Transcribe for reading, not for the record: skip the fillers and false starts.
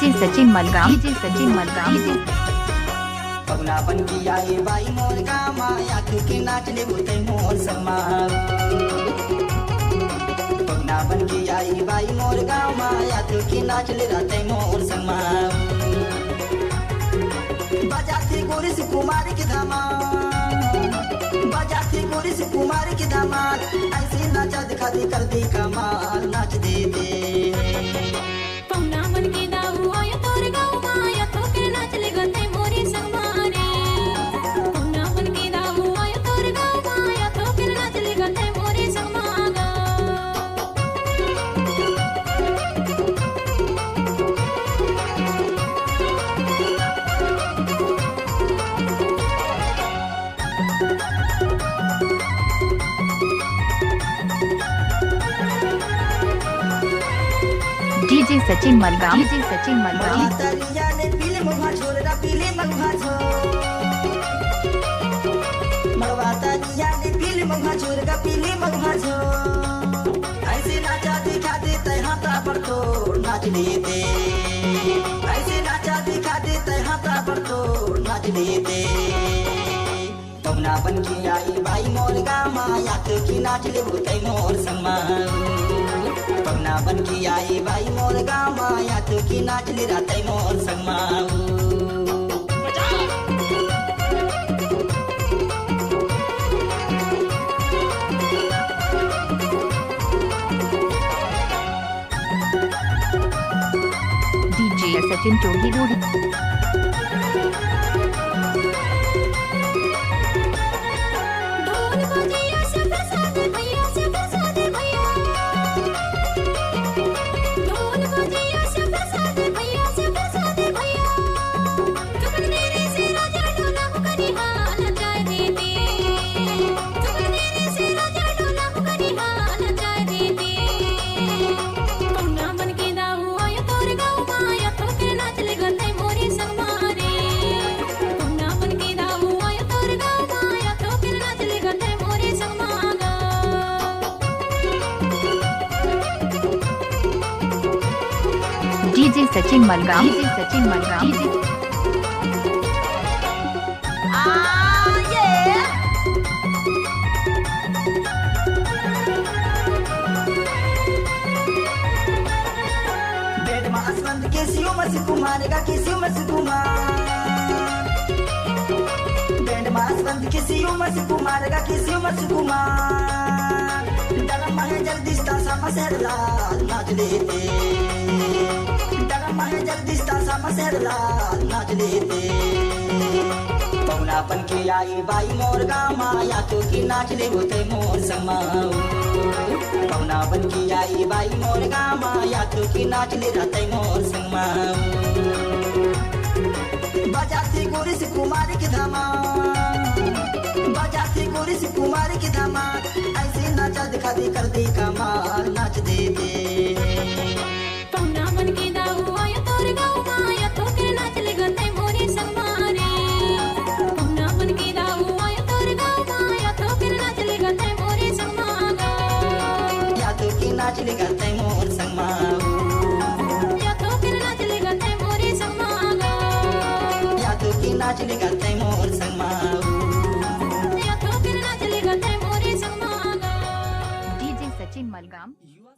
DJ Sachin Malgam, DJ Sachin मलगाम, Pagna बन की आई by more gamma याद के नाच ले बुते मोर समा पगना बन की आई बाई मोर गामा याद के नाच ले राते मोर समा बजाते गोरी से कुमार के धामा बजाते गोरी से कुमार के धामा ऐसे नाचा दिखा दे कर दे कमाल नाच दे दे पगना बन के दाऊ आया तोर गाँव माया तो के नाच ले गते मोरी संगमारे पगना बन के दाऊ आया तोर गाँव माया तो के नाच ले गते मोरी संगमागा डीजे सचिन मलगाम, डीजे सचिन मलगाम, तरिया ने पीले मघा छोड़ रा पीले मघा छोड़ मरवा तरिया ने पीले मघा छोड़ रा पीले मघा छोड़ ऐसे नाचा दिखा दे तय हाथा पर तोड़ नाच लेते ऐसे नाचा दिखा दे तय हाथा पर तोड़ नाच लेते पगना बन के आई बाई मोर गामा याद की नाच ले बुते मोर समा पगना बन की आई बाई मोर गामा याद की नाच ले राते मोर समा डीजे सचिन चोगी रोड, ढोल बजिया से प्रसाद भैया से प्रसाद भैया ढोल बजिया से प्रसाद भैया से प्रसाद भैया चुकन मेरे से राजा डोला मुकनी हाल जाए देते चुकन मेरे से राजा डोला मुकनी हाल जाए देते पगना बन के दाऊ आया तोर गाँव माया तो के नाच ले गते मोरी संगमारे पगना बन के दाऊ आया तोर गाँव माया तो के नाच ले गते मोरी संगमागा DJ Sachin Malgam, DJ Sachin Malgam, bed में असवंत के सियो मस कुमार का के सियो मस कुमार बेड में असवंत के सियो मस कुमार का के सियो मस कुमार डरम है जल्दी सा मसहर लाल नाच लेते डरम है जल्दी सा मसहर लाल नाच लेते पगना बन के आई बाई मोर गामा या तो की नाच ले होते मोर समा पगना बन के आई बाई मोर गामा या तो की नाच ले रहते मोर समा बजाते गोरी से कुमार के धामा बजाते गोरी से कुमार के धामा ऐसे नाचा दिखा दे कर दे कमाल नाच दे दे पगना बन के दाऊ आया तोर गाँव माया तो के नाच ले गते मोरी संगमारे पगना बन के दाऊ आया तोर गाँव माया तो के नाच ले गते मोरी संगमागा या तो की नाच ले करते मोर समा या तो के नाच ले गते मोरी संगमागा या तो की नाच ले करते मोर समा या तो के नाच ले गते मोरी संगमागा डीजे सचिन मलगाम। युवा